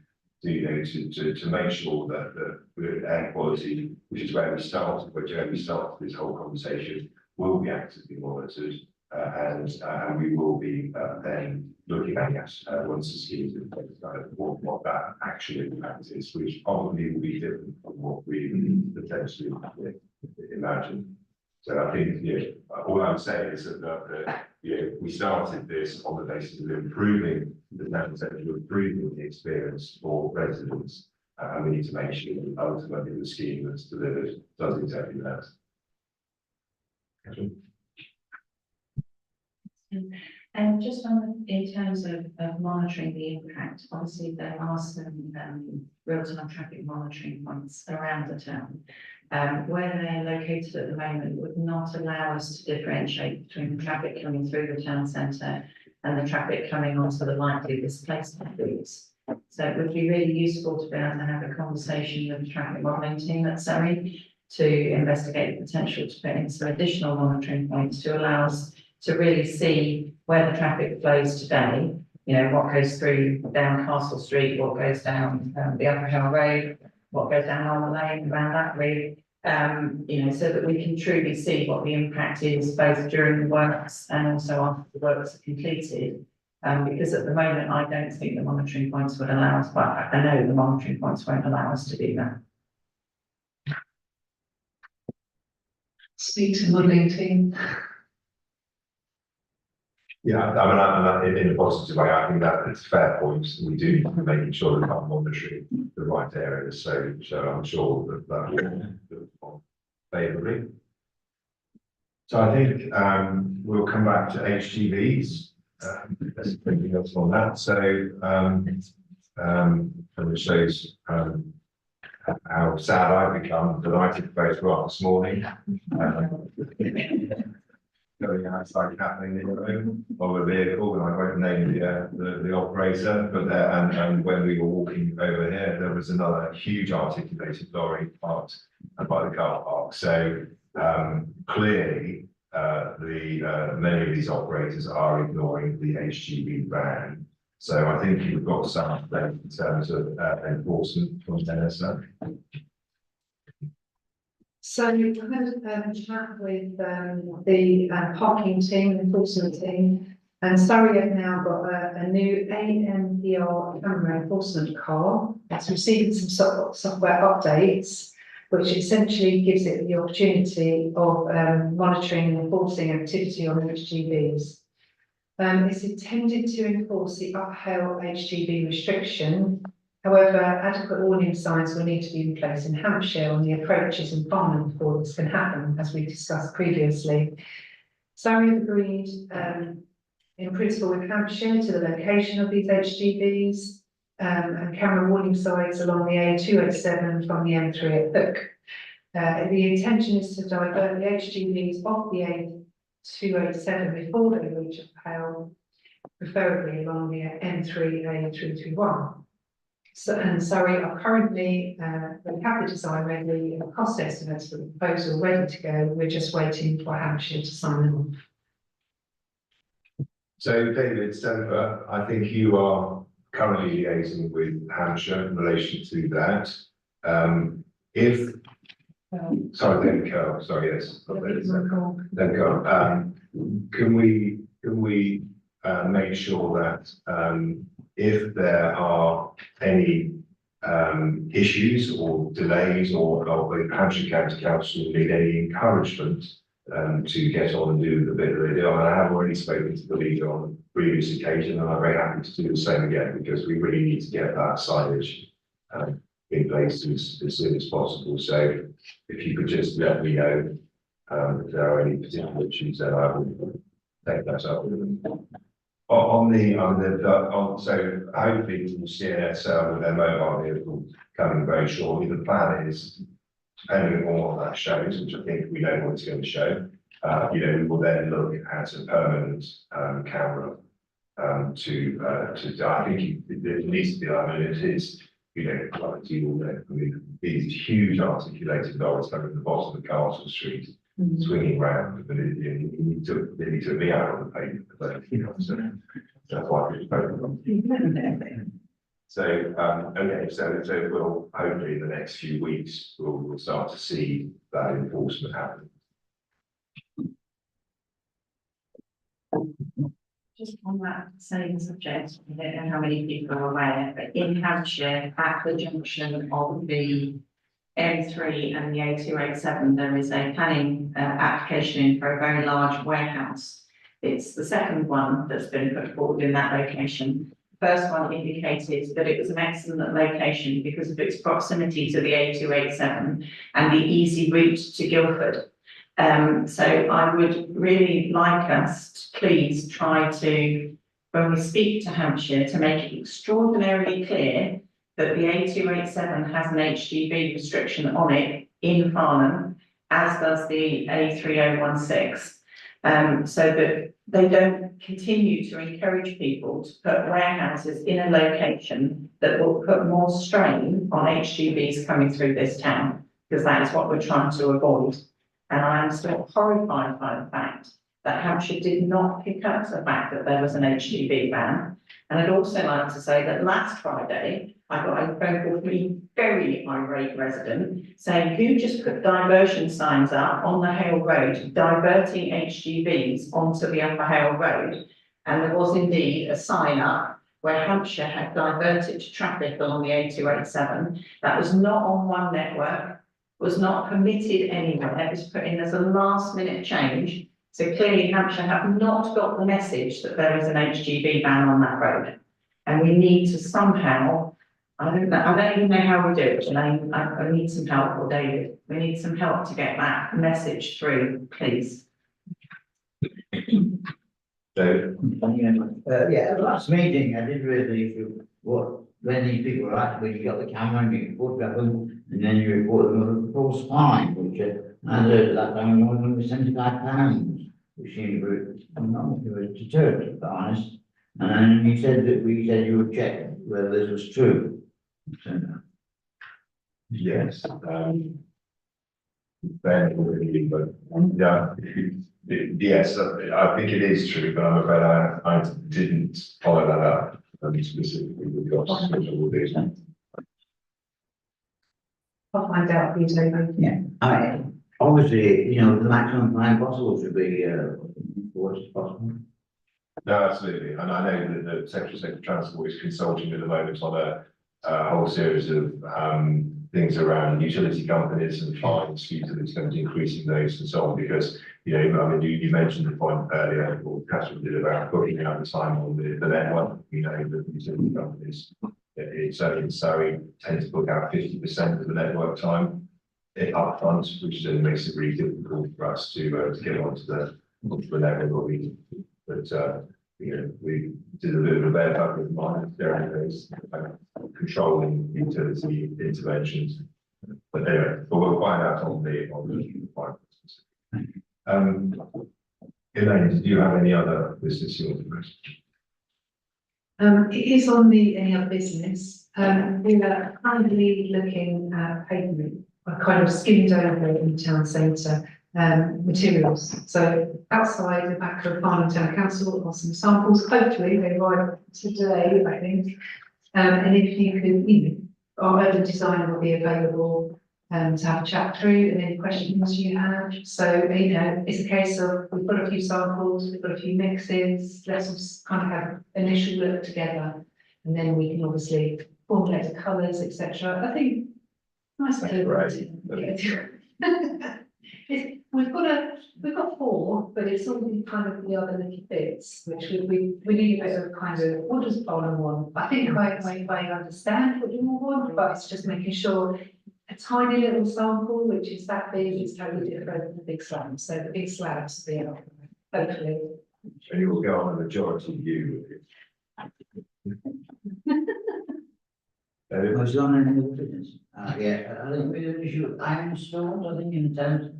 make sure that the air quality, which is where we started this whole conversation, will be actively monitored, and we will be then looking at once the scheme is in place, what that actual impact is, which probably will be different from what we potentially imagine. So I think, all I'm saying is that we started this on the basis of improving the national centre, improving the experience for residents, and we need to make sure that ultimately the scheme that's delivered does exactly that. And just in terms of monitoring the impact, obviously there are some real-time traffic monitoring points around the town. Where they're located at the moment would not allow us to differentiate between the traffic coming through the town centre and the traffic coming onto the likely displacement routes. So it would be really useful to be able to have a conversation with the traffic modelling team at Surrey to investigate the potential to put in some additional monitoring points to allow us to really see where the traffic flows today, what goes through down Castle Street, what goes down the Upper Hill Road, what goes down on the lane around that really, so that we can truly see what the impact is both during the works and also after the works are completed. Because at the moment, I don't think the monitoring points would allow us, but I know the monitoring points won't allow us to do that. Speak to modelling team. Yeah, I mean, in a positive way, I think that it's a fair point. We do need to be making sure that we're monitoring the right areas. So I'm sure that will favourably. So I think we'll come back to HGVs. There's anything else on that. So and it shows how sad I've become that I took a photograph this morning. Going outside happening in the room of a vehicle, and I won't name the operator, but and when we were walking over here, there was another huge articulated lorry parked by the car park. So clearly, many of these operators are ignoring the HGV ban. So I think you've got some in terms of enforcement from NSA. So we've had a chat with the parking team, enforcement team, and Surrey have now got a new ANPR camera enforcement car. It's receiving some software updates, which essentially gives it the opportunity of monitoring and enforcing activity on HGVs. It's intended to enforce the uphill HGV restriction. However, adequate warning signs will need to be in place in Hampshire on the approaches in Farnham before this can happen, as we discussed previously. Surrey have agreed in principle with Hampshire to the location of these HGVs and camera warning signs along the A207 from the M3 at Hook. The intention is to divert the HGVs off the A207 before they reach Uphill, preferably along the M3 A321. So, and Surrey are currently, we have the design ready and cost estimates for the proposal ready to go. We're just waiting for Hampshire to sign them off. So David Stemper, I think you are currently liaising with Hampshire in relation to that. Sorry, then Carol, sorry, yes. Then Carol, can we make sure that if there are any issues or delays or the Hampshire County Council need any encouragement to get on and do the bit that they do. I have already spoken to the leader on previous occasion, and I'm very happy to do the same again, because we really need to get that signage in place as soon as possible. So if you could just let me know if there are any particular issues, then I will take that up with them. So hopefully we'll see an SL with their mobile vehicle coming very shortly. The plan is, depending on what that shows, which I think we know what it's going to show, we will then look at a permanent camera I think it needs to be, I mean, it is, you know, like you all know, I mean, these huge articulated dogs stuck at the bottom of Castle Street, swinging round, but he took me out on the pavement, but, you know, so that's why it's so, okay, so we'll hopefully in the next few weeks, we'll start to see that enforcement happen. Just on that same subject, I don't know how many people are aware, but in Hampshire, at the junction of the M3 and the A287, there is a planning application in for a very large warehouse. It's the second one that's been put forward in that location. The first one indicated that it was an excellent location because of its proximity to the A287 and the easy route to Guildford. So I would really like us to please try to, when we speak to Hampshire, to make it extraordinarily clear that the A287 has an HGV restriction on it in Farnham, as does the A3016, so that they don't continue to encourage people to put warehouses in a location that will put more strain on HGVs coming through this town, because that is what we're trying to avoid. And I am still horrified by the fact that Hampshire did not pick up the fact that there was an HGV ban. And I'd also like to say that last Friday, I got a phone call from a very irate resident saying, who just put diversion signs up on the Hale Road, diverting HGVs onto the Upper Hale Road. And there was indeed a sign up where Hampshire had diverted traffic along the A287. That was not on one network, was not permitted anywhere. It was put in as a last minute change. So clearly Hampshire have not got the message that there is an HGV ban on that road. And we need to somehow, I don't even know how we do it, and I need some help, or David, we need some help to get that message through, please. So, Yeah, at the last meeting, I did raise the issue, when these people were at, when you got the camera and you photograph them, and then you report them with a false fine, which I heard that time, £175, which seemed not deterred, to be honest. And he said that you would check whether this was true. So, yes, Ben, but yeah, yes, I think it is true, but I'm afraid I didn't follow that up specifically with the officers, which I will do. I'll find out for you, Toby. yeah, I mean, obviously, you know, the maximum fine possible should be, what's possible. No, absolutely, and I know that the Secretary of State for Transport is consulting at the moment on a whole series of things around utility companies and fines for utility companies, increasing those and so on, because, you know, I mean, you mentioned the point earlier, or Catherine did, about booking out the time on the network. You know, the utility companies, certainly in Surrey, tend to book out 50% of the network time up front, which then makes it really difficult for us to get onto the network. But you know, we did a bit of a bad luck with mine during those controlling utility interventions. But anyway, but we'll find out on the fine. Elaine, did you have any other business you want to address? It is on the any other business. We are currently looking at pavement. I kind of skimmed over in the town centre materials. So outside the back of Farnham Town Council are some samples. Hopefully they arrive today, I think. And if you could, you know, our urban designer will be available to have a chat through and any questions you have. So, you know, it's a case of we've got a few samples, we've got a few mixes, let's kind of have an initial look together, and then we can obviously formulate the colours, etc. I think nice to We've got four, but it's all the kind of the other little bits, which we need a bit of kind of, what does Farnham want? I think I understand what you all want, but it's just making sure a tiny little sample, which is that big, is totally different than the big slabs. So the big slabs will be out, hopefully. And you will get on the majority view with it. Was on any other business? Yeah, I think we have an issue with iron stones, I think in terms,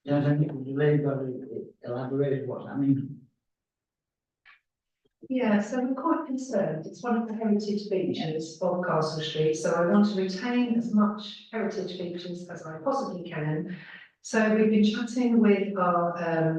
I think we've really got to elaborate what's happening. Yeah, so I'm quite concerned. It's one of the heritage features of Castle Street, so I want to retain as much heritage features as I possibly can. So we've been chatting with our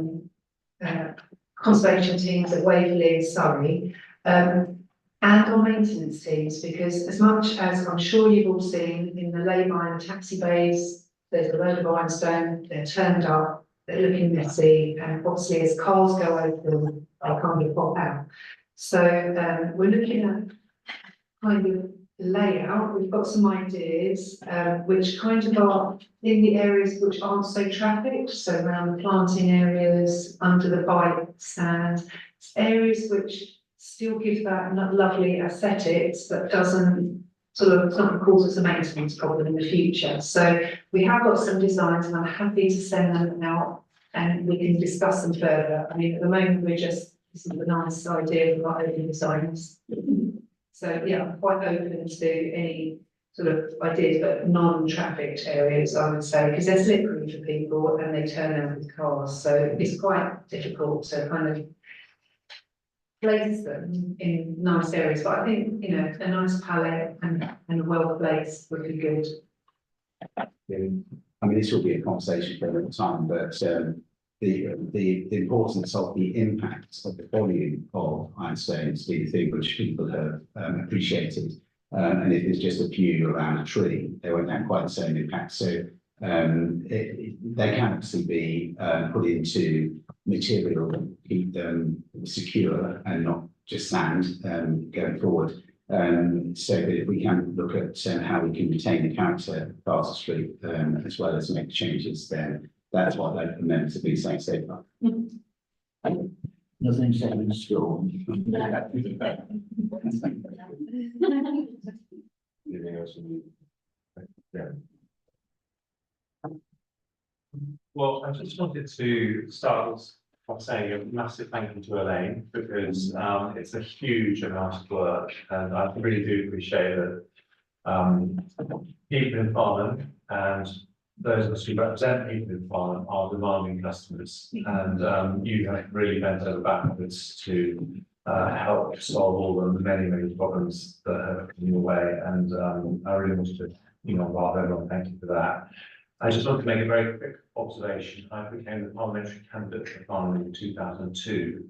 conservation teams at Waverley and Surrey, and our maintenance teams, because as much as I'm sure you've all seen in the lay-by and taxi bays, there's a load of ironstone, they're turned up, they're looking messy, and obviously as cars go over them, they kind of pop out. So we're looking at kind of layout. We've got some ideas which kind of are in the areas which aren't so trafficked, so around the planting areas, under the bike stand, areas which still give that lovely aesthetics but doesn't sort of cause us a maintenance problem in the future. So we have got some designs and I'm happy to send them out and we can discuss them further. I mean, at the moment, we're just, this is a nice idea of our open designs. So yeah, I'm quite open to any sort of ideas, but non-trafficked areas, I would say, because they're slippery for people and they turn out with cars. So it's quite difficult to kind of place them in nice areas. But I think, you know, a nice palette and a well placed would be good. I mean, this will be a conversation for a long time, but the importance of the impact of the volume of ironstones being the thing which people have appreciated. And if there's just a few around a tree, they won't have quite the same impact. So they can actually be put into material that keep them secure and not just sand going forward. So that if we can look at how we can retain the character of Castle Street as well as make changes, then that's what they've meant to be saying so far. Nothing set in stone. Anything else? Yeah. Well, I just wanted to start by saying a massive thank you to Elaine, because it's a huge amount of work, and I really do appreciate that people in Farnham and those of us who represent people in Farnham are demanding customers, and you have really bent over backwards to help solve all the many problems that have come your way, and I really wanted to, rather everyone, thank you for that. I just want to make a very quick observation. I became the parliamentary candidate for Farnham in 2002,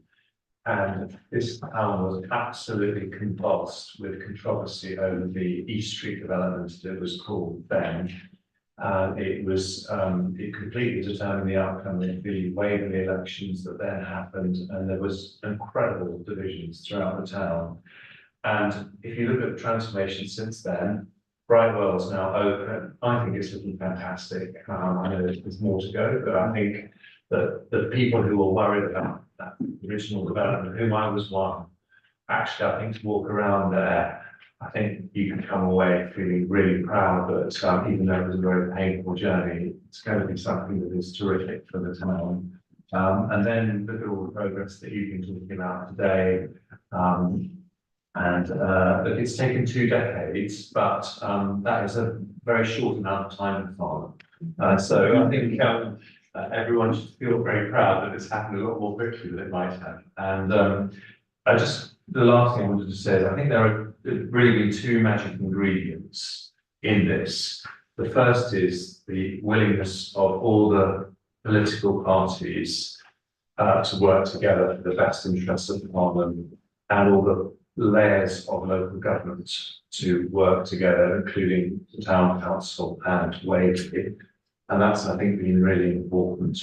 and this town was absolutely convulsed with controversy over the East Street development, that it was called then. It completely determined the outcome of the Waverley elections that then happened, and there was incredible divisions throughout the town. And if you look at the transformation since then, Brightwell is now open. I think it's looking fantastic. I know there's more to go, but I think that the people who were worried about that original development, whom I was one, actually, I think to walk around there, I think you can come away feeling really proud that even though it was a very painful journey, it's going to be something that is terrific for the town. And then look at all the progress that you've been talking about today. Look, it's taken 2 decades, but that is a very short amount of time for Farnham. So I think everyone should feel very proud that it's happened a lot more quickly than it might have. And the last thing I wanted to say is I think there are really 2 magic ingredients in this. The first is the willingness of all the political parties to work together for the best interests of Farnham, and all the layers of local government to work together, including the town council and Waverley. And that's, I think, been really important.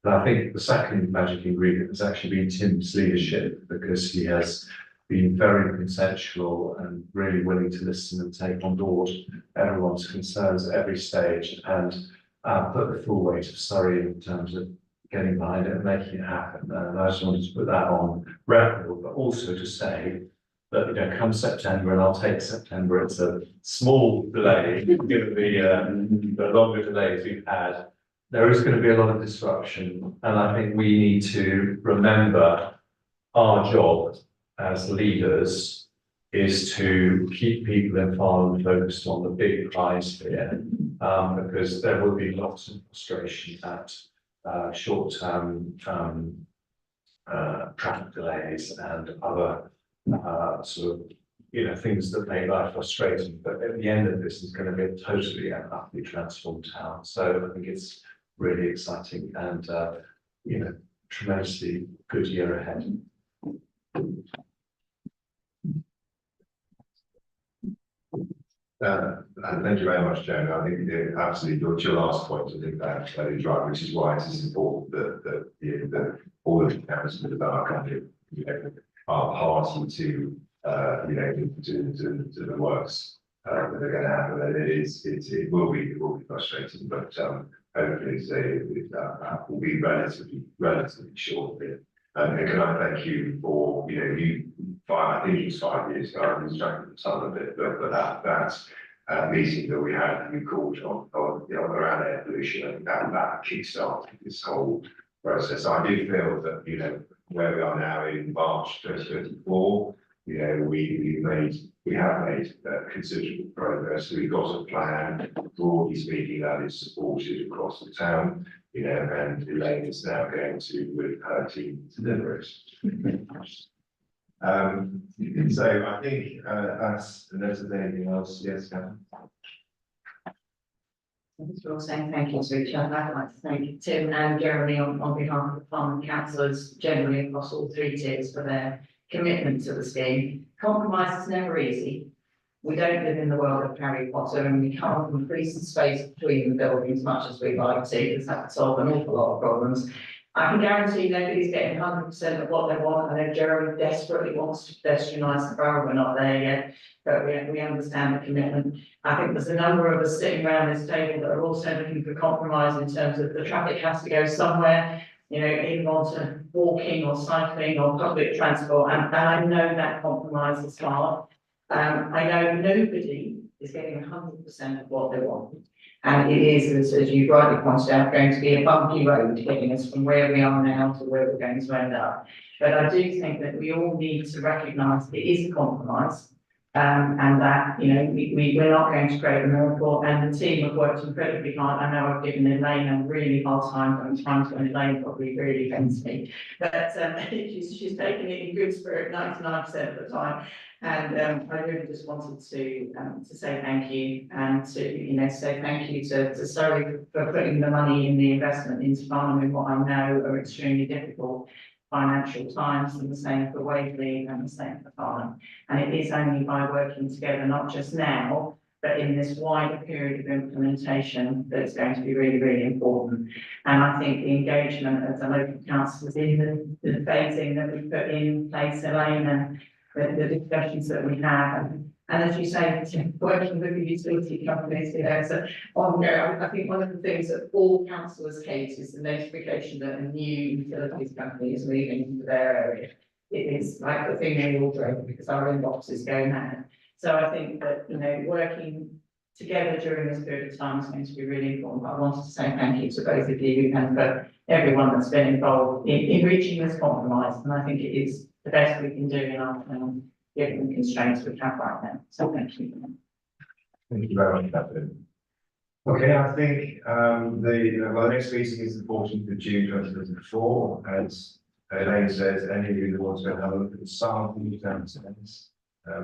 And I think the second magic ingredient has actually been Tim's leadership, because he has been very consensual and really willing to listen and take on board everyone's concerns at every stage, and put the full weight of Surrey in terms of getting behind it and making it happen. And I just wanted to put that on record, but also to say that, come September, and I'll take September, it's a small delay, given the longer delays we've had, there is going to be a lot of disruption. And I think we need to remember our job as leaders is to keep people in Farnham focused on the big prize here, because there will be lots of frustration at short-term traffic delays and other sort of, things that make life frustrating, but at the end of this is going to be a totally and utterly transformed town. So I think it's really exciting and, tremendously good year ahead. Thank you very much, Joan. I think absolutely your last point, I think that is right, which is why it is important that all of the councils of our country, are party to the works that are going to happen. And it will be frustrating, but hopefully that will be relatively shortly. And can I thank you for, I think it was 5 years ago, I was distracted some of it, but that meeting that we had, you called on around air pollution, and that kickstarted this whole process. I do feel that, where we are now in March 2024, we have made considerable progress. We've got a plan, broadly speaking, that is supported across the town, and Elaine is now going to, with her team, deliver it. So I think unless there's anything else, yes, Karen? Thanks for all saying thank you to each other. I'd like to thank Tim and Jeremy on behalf of the Farnham councillors generally across all 3 tiers for their commitment to the scheme. Compromise is never easy. We don't live in the world of Harry Potter, and we can't increase the space between the buildings as much as we'd like to, because that would solve an awful lot of problems. I can guarantee nobody's getting 100% of what they want. I know Jeremy desperately wants to pedestrianise the borough. We're not there yet, but we understand the commitment. I think there's a number of us sitting around this table that are also looking for compromise in terms of the traffic has to go somewhere, either onto walking or cycling or public transport, and I know that compromise is hard. I know nobody is getting 100% of what they want. And it is, as you rightly pointed out, going to be a bumpy road getting us from where we are now to where we're going to end up. But I do think that we all need to recognise it is a compromise, and that, we're not going to create a miracle, and the team have worked incredibly hard. I know I've given Elaine a really hard time, and times when Elaine probably really hates me, but she's taken it in good spirit 99% of the time. And I really just wanted to say thank you, and to say thank you to Surrey for putting the money in the investment into Farnham in what I know are extremely difficult financial times, and the same for Waverley and the same for Farnham. And it is only by working together, not just now, but in this wider period of implementation, that it's going to be really, really important. And I think the engagement of the local councillors in the phasing that we put in place, Elaine, and the discussions that we have, and as you say, working with the utility companies, so ongoing. I think one of the things that all councillors hate is the notification that a new utilities company is moving into their area. It is like the thing we all dread, because our inboxes go mad. So I think that, working together during this period of time is going to be really important. But I wanted to say thank you to both of you and for everyone that's been involved in reaching this compromise. And I think it is the best we can do in our given the constraints we have right now. So thank you. Thank you very much, Catherine. Okay, I think the next meeting is the 14th of June 2024. As Elaine says, any of you that want to have a look at the sample downstairs,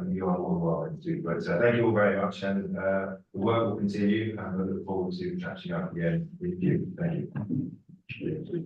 you are all welcome to. But thank you all very much, and the work will continue, and I look forward to catching up again with you. Thank you.